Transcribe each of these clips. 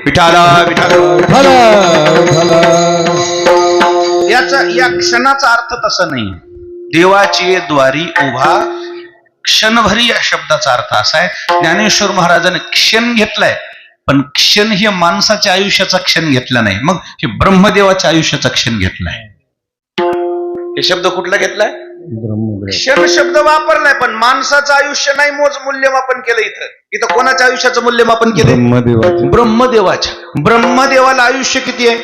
विठाला विठाला. या क्षणाचा अर्थ तसा नाही. देवाची द्वारी उभा क्षणभरी या शब्दाचा अर्थ असा आहे. ज्ञानेश्वर महाराजांनी क्षण घेतलाय, पण क्षण हे माणसाच्या आयुष्याचा क्षण घेतला नाही, मग हे ब्रह्मदेवाच्या आयुष्याचा क्षण घेतलाय. हे शब्द कुठला घेतलाय? क्षण शब्द वापरलाय, पण माणसाचं आयुष्य नाही मूल्यमापन केलं. इथं कोणाच्या आयुष्याचं मूल्यमापन केलं? ब्रह्मदेवाच्या. ब्रह्मदेवाला आयुष्य किती आहे?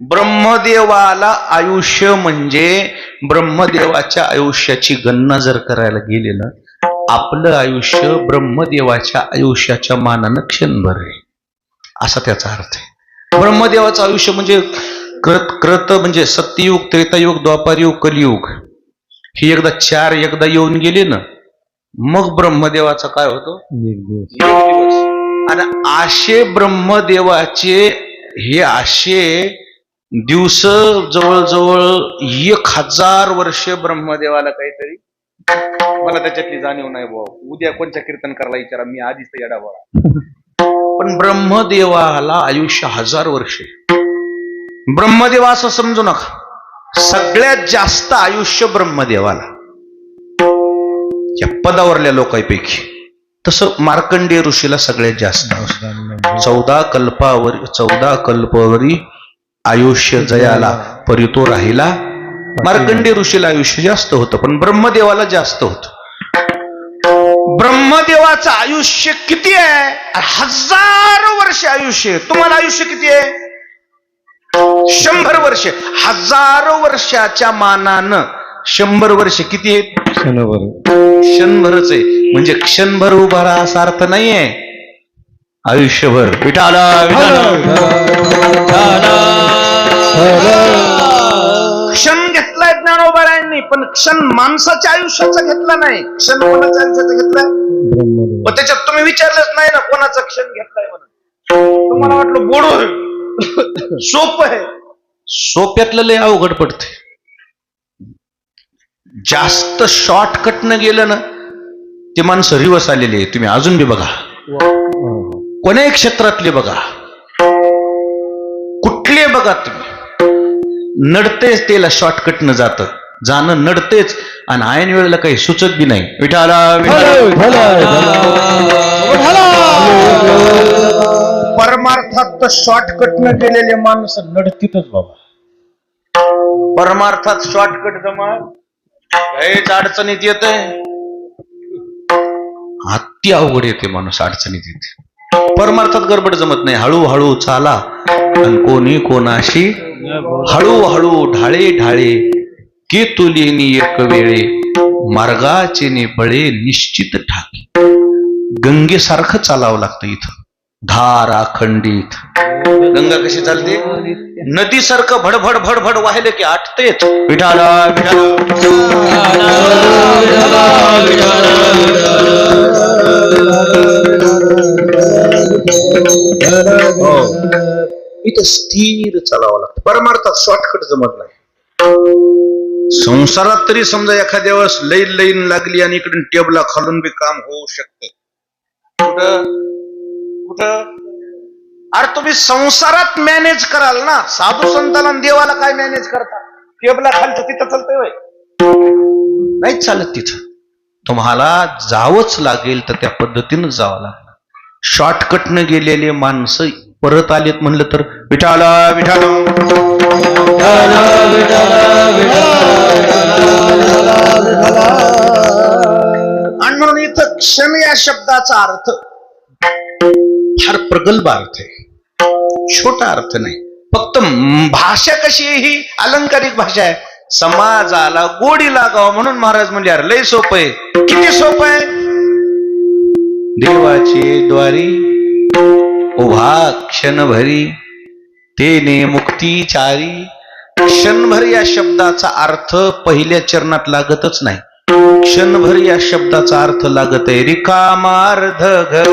ब्रह्मदेवाला आयुष्य म्हणजे ब्रह्मदेवाच्या आयुष्याची गणना जर करायला गेले ना, आपलं आयुष्य ब्रह्मदेवाच्या आयुष्याच्या मानानं क्षणभर आहे, असा त्याचा अर्थ आहे. ब्रह्मदेवाचं आयुष्य म्हणजे कृत म्हणजे सत्ययुग, त्रेतायुग, द्वापारयुग, कलियुग ही एकदा येऊन गेले ना, मग ब्रह्मदेवाचा काय होतो? एक दिवस. आणि असे ब्रह्मदेवाचे हे असे दिवस जवळजवळ 1000 वर्ष ब्रह्मदेवाला काहीतरी, मला त्याच्यातली जाणीव नाही बुवा. उद्या कोणत्या कीर्तन करायला विचारा, मी आधीच तर येडा बुवा. पण ब्रह्मदेवाला आयुष्य 1000 वर्ष. ब्रह्मदेवा असं समजू नका, सगळ्यात जास्त आयुष्य ब्रह्मदेवाला या पदावरल्या लोकांपैकी. तसं मार्कंडेय ऋषीला सगळ्यात जास्त. 14 कल्पवरी आयुष्य जयाला परितो राहिला. मार्कंडेय ऋषीला आयुष्य जास्त होतं, पण ब्रह्मदेवाला जास्त होतं. ब्रह्मदेवाचं आयुष्य किती आहे? 1000 वर्ष आयुष्य. तुम्हाला आयुष्य किती आहे? 100 वर्ष. 1000 वर्षाच्या मानानं 100 वर्ष किती आहेत? क्षणभरच आहे. म्हणजे क्षणभर उभा राहा असा अर्थ नाहीये, आयुष्यभर. विठाला क्षण घेतलाय ज्ञानोबारायांनी, पण क्षण माणसाच्या आयुष्याचा घेतला नाही. क्षण कोणाच्या आयुष्याचा घेतलाय? त्याच्यात तुम्ही विचारलंच नाही ना कोणाचा क्षण घेतलाय म्हणून. तुम्हाला वाटलं बोडो सोपं आहे. सोप्यातलं लय अवघड पडते. जास्त शॉर्टकट न गेलं ना, ते माणसं रिवर्स आलेले. तुम्ही अजून बी बघा, कोण्याही क्षेत्रातले बघा, कुठले बघा तुम्ही, नडतेच त्याला शॉर्टकट न जाणं नडतेच, आणि ऐन वेळेला काही सुचत बी नाही. विठाला परमार्थात तर शॉर्टकट न गेलेले माणसं नडतीतच बाबा. परमार्थात शॉर्टकट जमा हेच अडचणीत येत. अति अवघड येते माणूस, अडचणीत येते. परमार्थात गडबड जमत नाही. हळूहळू चाला आणि कोणी कोणाशी हळूहळू ढाळे ढाळे के तुलेनी एक वेळे मार्गाचे निबळे निश्चित ठाके. गंगेसारखं चालावं लागतं इथं, धार अखंडित. गंगा कशी चालते? नदीसारखं भडभड भडभड वाहिले की आटतेच. विठाला इथं स्थिर चालावं लागतं. परमार्थात शॉर्टकट जमत नाही. संसारात तरी समजा एखाद्या वेळेस लाईन लागली आणि इकडून टेबला खालून बी काम होऊ शकते. कुठं अरे तुम्ही संसारात मॅनेज कराल ना, साधू संताला देवाला काय मॅनेज करता? टेबला खालचं तिथं चालतंय वय? नाही चालत. तिथं तुम्हाला जावंच लागेल, तर त्या पद्धतीनं जावं लागेल. शॉर्टकट न गेलेले माणसं परत आलेत म्हणलं तर विठाला विठाला. आणि म्हणून इथं क्षण या शब्दाचा अर्थ फार प्रगल्भ अर्थ आहे, छोटा अर्थ नाही. फक्त भाषा कशी आहे? ही अलंकारिक भाषा आहे. समाजाला गोडी लागावं म्हणून महाराज म्हणजे यार लय सोपं आहे. किती सोपं आहे? देवाची द्वारी उभा क्षणभरी तेने मुक्तीचारी. क्षणभर या शब्दाचा अर्थ पहिल्या चरणात लागतच नाही. क्षणभर या शब्दाचा अर्थ लागत आहे रिकामार्ध घर.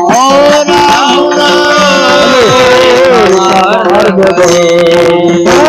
और मार्ग